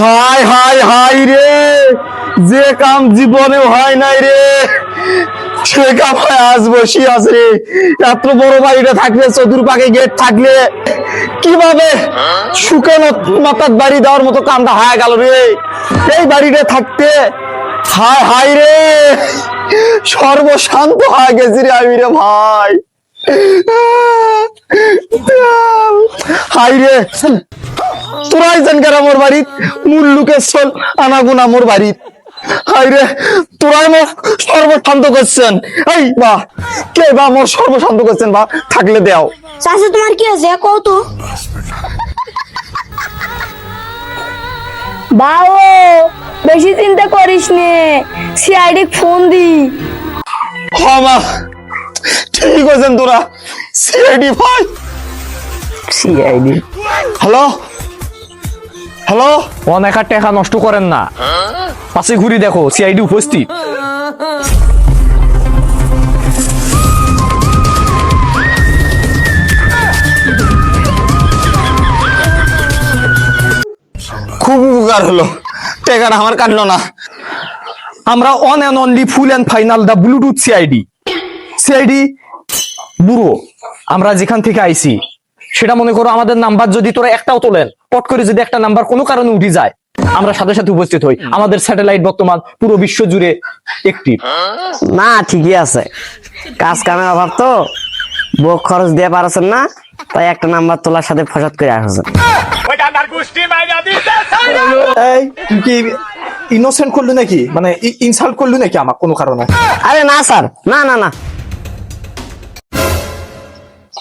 High high high রে, যে কাম জীবনে হয় নাই রে সে কাম আজ বসি আছে রে। এত বড় বাড়িটা থাকলে, চতুর্পাকে গেট থাকলে, কিভাবে শুকানো মাথার বাড়ি দেওয়ার মতো কামটা হয়ে গেল রে। এই বাড়িটা থাকতে হাই হাই রে, সর্বশান্ত হয়ে গেছি রে আমি রে ভাই। হাই রে, তোরাই জানকার আমার বাড়িত মূল লোকের চল আনাগুনা মোর বাড়িত। হাই রে, তোরাই মোর সর্বশান্ত করছেন। এই বা কে বা মোর সর্বশান্ত করছেন বা থাকলে দেও। চাচা তোমার কি আছে কও তো? বাও বেশি চিন্তা করিস নে, সিআইডি ফোন দি। হ্যাঁ মা, ঠিক আছেন তোরা। সিআইডি ভাই, সিআইডি। হ্যালো হ্যালো, অনেক টাকা নষ্ট করেন না, পাশে ঘুরি দেখো সিআইডি উপস্থিত। খুব উপকার হলো, টাকাটা আমার কাটলো না। আমরা one and only full and final the bluetooth CID. CID বুড়ো, আমরা যেখান থেকে আইছি সেটা মনে করো আমাদের নাম্বার যদি তোরা একটাও তোলেন, পট করে যদি একটা নাম্বার কোনো কারণে উঠে যায়, আমরা সাথে সাথে উপস্থিত হই। আমাদের স্যাটেলাইট বর্তমান পুরো বিশ্ব জুড়ে একটিভ। না ঠিকই আছে, কাজ কামের অভাব তো, বউ খরচ দিয়ে পারছেন না, তাই একটা নাম্বার তোলার সাথে ফসাদ করে আসছেন। এই তুই কি ইনোসেন্ট করলি নাকি, মানে ইনসাল্ট করলি নাকি আমার কোনো কারণে? আরে না স্যার, না না না।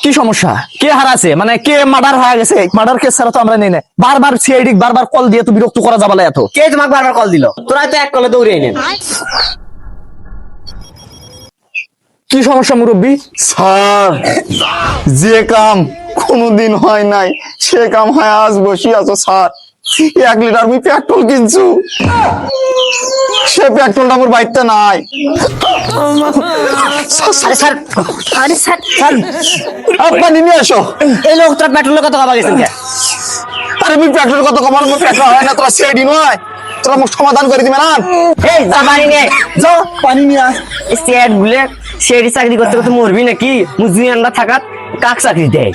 কি সমস্যা? কে হারাছে, মানে কে মার্ডার হয়ে গেছে? মার্ডার কেস ছাড়া তো আমরা নেই না। বারবার সিআইডি বারবার কল দিয়ে তো বিরক্ত করা যাবে না এত। কে তোমাকে বারবার কল দিল? তোরা তো এক কলে দৌড়ে নেন। কি সমস্যা মুরব্বী? স্যার, যে কাম কোনোদিন হয় নাই সে কাম হয় আজ বসি আছো স্যার। 1 লিটার আমি পেট্রোল কিনছু, সে পেট্রোলটা আমার বাইকটা নাই। আরে স্যার, আরে স্যার স্যার, পানি নিয়ে আসো। এই লোকটা পেট্রোলের কথা ভাবা গেছেন কে? আরে আমি পেট্রোল কত কমার মতো পেট্রোল হয় না, তোরা সিআইডি নয়, তোরা মোক সমাধান করে দিবে না। এই যা পানি নিয়ে যাও পানি নিয়ে আয়। স্টেট বলে সেটি চাকরি করতে করতে মরবি নাকি? মুজনি আন্ডা থাকাত কাক চাকরি দেয়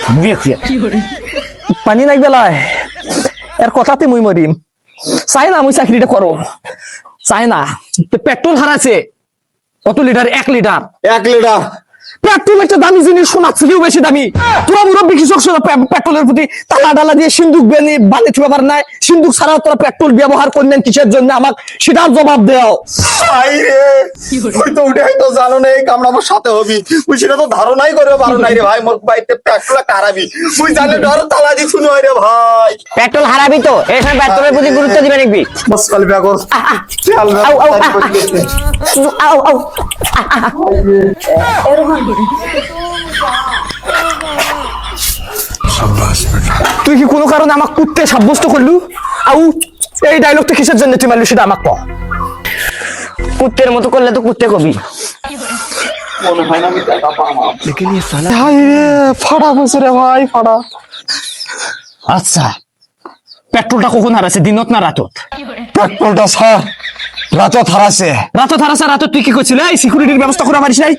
পানি নাই বেলায় এর কথাতে মুই মরিম। চাই না মুই চাকরিটা করো, চাই না। পেট্রোল হারাছে কত লিটার? 1 লিটার। 1 লিটার পেট্রোল একটা দামি জিনিস, শোনার থেকেও বেশি দামি। তোরা মুরব্বী কৃষক পেট্রোলের প্রতি তালা ডালা দিয়ে সিন্দুক বানিয়ে ব্যাপার নাই। সিন্দুক ছাড়া তোরা পেট্রোল ব্যবহার করলেন কিসের জন্য, আমাকে সেটার জবাব দেও। আই রে, তুই তো উঠে তো জানো না এই কামড়া আমার সাথে হবি, তুই সেটা তো ধারণাই করে পারো নাই রে ভাই। মোর বাইতে পেট্রোল হারাবি, তুই জানলে ডর তালা দি শুনো রে ভাই। পেট্রোল হারাবি তো, এই সময় পেট্রোলের প্রতি গুরুত্ব দিবে নাকি? বস কাল বিয়া কর। চল আউ আউ আউ আউ। তুই কি কোনো কারণে আমাকে কুত্তে সাব্যস্ত করলু? আউ, এই ডায়লগটা কিসের জন্য তুই মারলি সেটা আমাকে কও। কুত্তের মতো করলে তো কুত্তে কবি। হাই রে, ফাড়া বসে রে ভাই, ফাড়া। আচ্ছা, পেট্রোলটা কখন হারাছে, দিনত না রাতত? পেট্রোলটা স্যার রাতত হারাছে। রাতত হারাছে। রাতত তুই কি করছিস? এই সিকিউরিটির ব্যবস্থা করে পারিস নাই?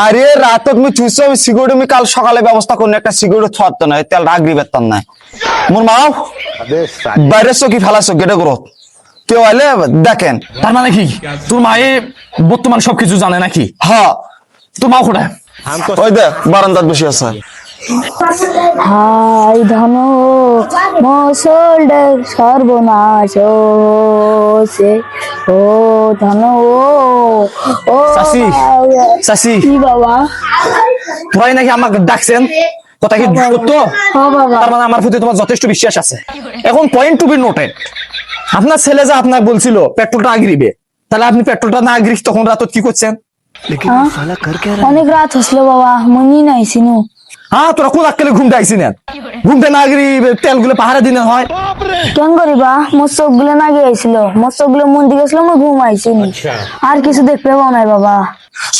আরে রাতত তুমি চুইছো, আমি সিকিউরিটি আমি কাল সকালে ব্যবস্থা করুন। একটা সিকিউরিটি থাকত না, তেল রাগরি বেতন নাই। মোর মাও বাইরে চকি ফেলাছো গেটে গ্রোথ, কেউ আইলে দেখেন। তার মানে কি তোর মায়ে বর্তমান সবকিছু জানে নাকি? হ্যাঁ, তোর মা কোথায়? ওই দেখ বারান্দাত বসে আছে। হাই ধন মসল্ডের সর্বনাশ হয়েছে, ও ধন ও চাচি, চাচি, কি বাবা? তোরাই নাকি আমাকে ডাকছেন? কথা কি সত্য? হ্যাঁ বাবা। তার মানে আমার প্রতি তোমার যথেষ্ট বিশ্বাস আছে। এখন পয়েন্ট টু বি নোটেড, আপনার ছেলে যা আপনাকে বলছিল পেট্রোলটা আগরিবে, তাহলে আপনি পেট্রোলটা না আগরি তখন রাতত কি করছেন? অনেক রাত হসলো বাবা, মনি নাই সিনু। হ্যাঁ, তোরা কোন আক্কেলে ঘুমটা আইসি না? ঘুমটা না আগরি তেলগুলো পাহারা দিনে হয়। কেন করিবা? মোর চোখ গুলো না গিয়েছিল, মোর চোখ গুলো মন্দির গেছিল, মোর ঘুম আইসিনি, আর কিছু দেখতে পাও নাই বাবা।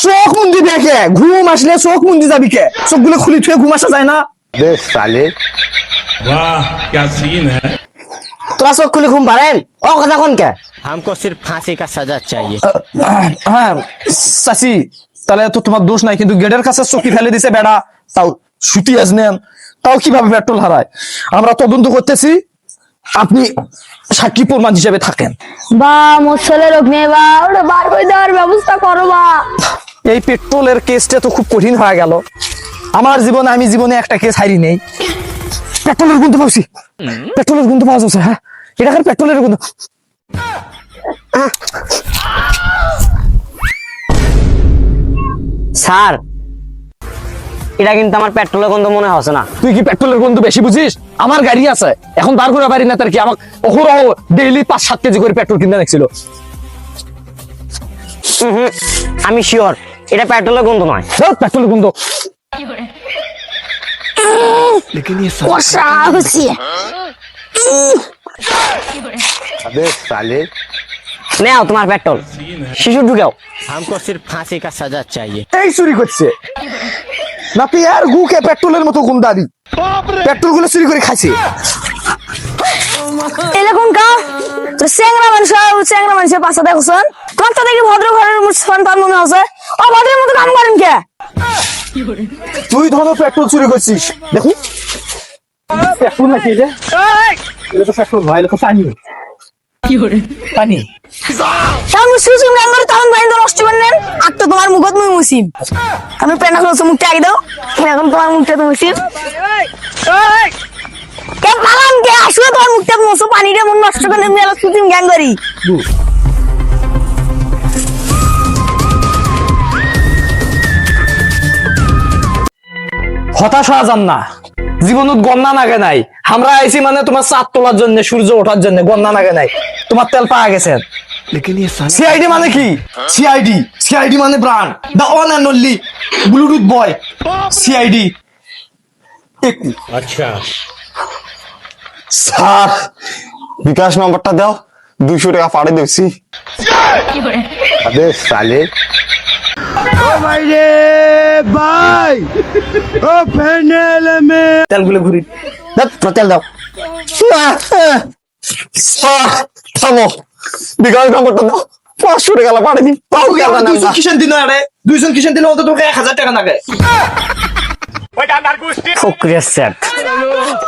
চোখ মুন্দি দেখে ঘুম আসলে চোখ মুন্দি যাবি কে? চোখগুলো খুলি থুয়ে ঘুম আসা যায় না? साले वाह क्या सीन है। তোরা চোখ খুলে ঘুম পারেন ও কথা কোন কে हमको सिर्फ फांसी का सजा चाहिए। হ্যাঁ চাচি, তাহলে তো তোমার দোষ নাই, কিন্তু গেটের কাছে চকি ফেলে দিছে বেড়া, তাও সুতি আজ নেন, তাও কিভাবে পেট্রোল হারায়? আমরা তদন্ত করতেছি, আপনি সাক্ষী প্রমাণ হিসেবে থাকেন। বা মোর ছেলে রোগ নেই বা, ওটা বার করে দেওয়ার ব্যবস্থা করো বা। এই পেট্রোলের কেসটা তো খুব কঠিন হয়ে গেল। আমার জীবনে, আমি জীবনে একটা কেস হারি নেই। পেট্রোলের গন্ধ পাচ্ছি, পেট্রোলের গন্ধ পাওয়া যাচ্ছে। হ্যাঁ, এটা খালি পেট্রোলের গন্ধ। স্যার এটা কিন্তু আমার পেট্রোলের গন্ধ মনে হচ্ছে না। তুই কি পেট্রোলের গন্ধ বেশি বুঝিস? আমার গাড়ি আছে, এখন বার করে পারি না, তার কি আমাকে অহরহ ডেইলি 5-7 কেজি করে পেট্রোল কিনে রাখছিল। আমি শিওর এটা পেট্রোলের গন্ধ নয়। পেট্রোলের গন্ধ। কষা হচ্ছে। নেও তোমার পেট্রোল, শিশু ঢুকাও। हमको सिर्फ फांसी का सजा चाहिए। এই চুরি করছে না, তুই আর গুকে পেট্রোলের মতো গুন্ডারি পেট্রোল গুলো চুরি করে খাইছে। এরকম কা তো চ্যাংরা মানুষের পাশে দেখছেন, তোমার তো দেখি ভদ্র ঘরের সন্তান মনে হচ্ছে, অভদ্রের মতো কাম করেন কে? তুই ধরো পেট্রোল চুরি করছিস, দেখো পেট্রোল নাকি এটা? এটা তো পেট্রোল ভাই, এটা তো পানি। পানি তাহলে সুসুম গাঙ্গরে তখন বাইন তো নষ্ট করলেন, আর তো তোমার মুখত মুই মুসিম। আমি পেনা করছো মুখটা আগে দাও, এখন তোমার মুখটা তো মুসিম। কে পালাম কে আসলে তোমার মুখটা মুছো, পানিটা মন নষ্ট করে মেলা সুসুম গাঙ্গরি। হতাশ হওয়া যান না, জীবনত গন্না নাগে নাই। আমরা আইছি মানে তোমার চাঁদ তোলার জন্য, সূর্য ওঠার জন্য, গন্না নাগে নাই। তোমার তেল পাওয়া গেছেন। সিআইডি মানে কি? সিআইডি মানে brand, the one and only bluetooth boy CID. अच्छा স্যার, বিকাশ নাম্বারটা দাও, 200 টাকা পাঠিয়ে দিচ্ছি। তেলগুলো ঘুরি তেল দাও। স্যার থামো, বিকাশ নাম্বারটা দাও, 500 টাকা পাঠিয়ে দিই। তাও কি আমার নাম না? 200 কিষেন দিন আরে 200 কিষেন দিলে অন্তত তোকে 1000 টাকা লাগে। ফকরিয়ার সেট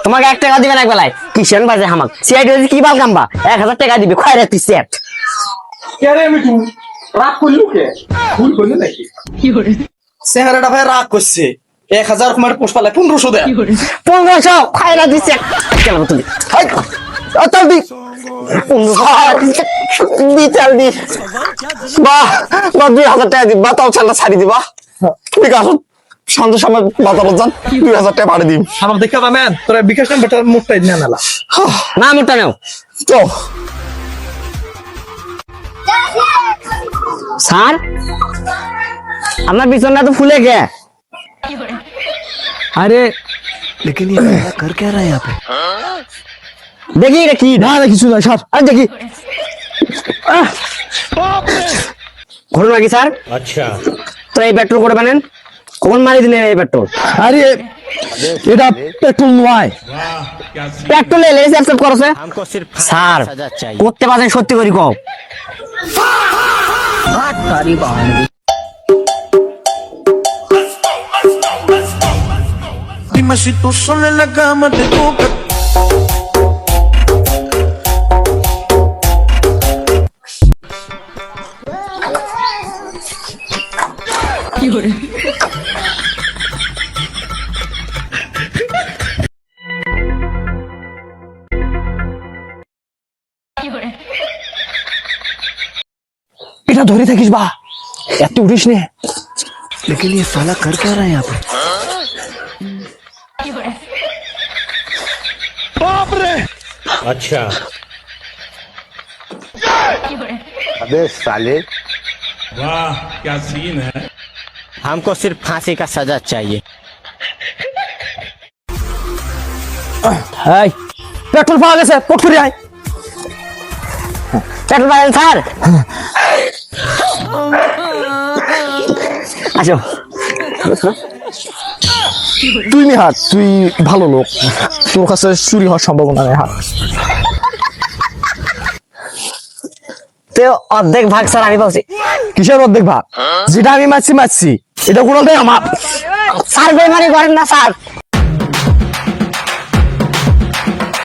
তোমাকে 1 টাকা দিবেন এক বেলায়, কিষেন বাজে হামাক সিআইডি কি বাল কামবা 1000 টাকা দিবে খয়রা তুই সেট। কে রে মিঠু, রাগ করলু কে? ভুল করলি নাকি? চেহারাটা ভাই রাগ করছে। 1000 কুমার পোষপালে 1500 দেয়। 1500 খয়রা তুই সেট কেন তুই চল দি, তেল দি। বাহ 2000 টাকা দিবা, তাও ছেলেটা ছাড়ি দিবা। বিকাশ শান্ত সময় বাজার যান, 2000 টাকা পাঠিয়ে দিন। আমার দেখা পাবেন তোরা বিকাশ নাম্বারটা মোটটাই নিয়ে নালা। না মোটা নাও। তো স্যার আপনার বিছানা তো ফুলে গে। আরে দেখি এটা কি না না কিছু না স্যার। আর দেখি ঘটনা নাকি স্যার? अच्छा তো এই পেট্রোল করে বানেন কখন মারি দিলেন এই পেট্রোল? আরে এটা পেট্রোল নয়, পেট্রোল এলে অ্যাকসেপ্ট করছে हमको सिर्फ फांसी স্যার का सजा चाहिए। করতে পারেন সত্যি করি কও। Dime si tú sola en la cama te toca. এটা ধরে থাকিস বা, এত উঠিস নে। लेकिन ये साला कर क्या रहा है यहाँ पे? अच्छा हमको सिर्फ फांसी का सजा चाहिए। এই পেট্রোল পাওয়া গেছে, পটফুরি আয়। পেট্রোল পাবেন স্যার? আসো তুই নে হাত, তুই ভালো লোক, তোর কাছে চুরি হওয়ার সম্ভাবনা নেই। হাত তো অর্ধেক ভাগ স্যার আমি পাচ্ছি। কিসের অর্ধেক ভাগ? যেটা আমি মারছি এটা কোনোটাই আমার। স্যার বেমানি করেন না স্যার।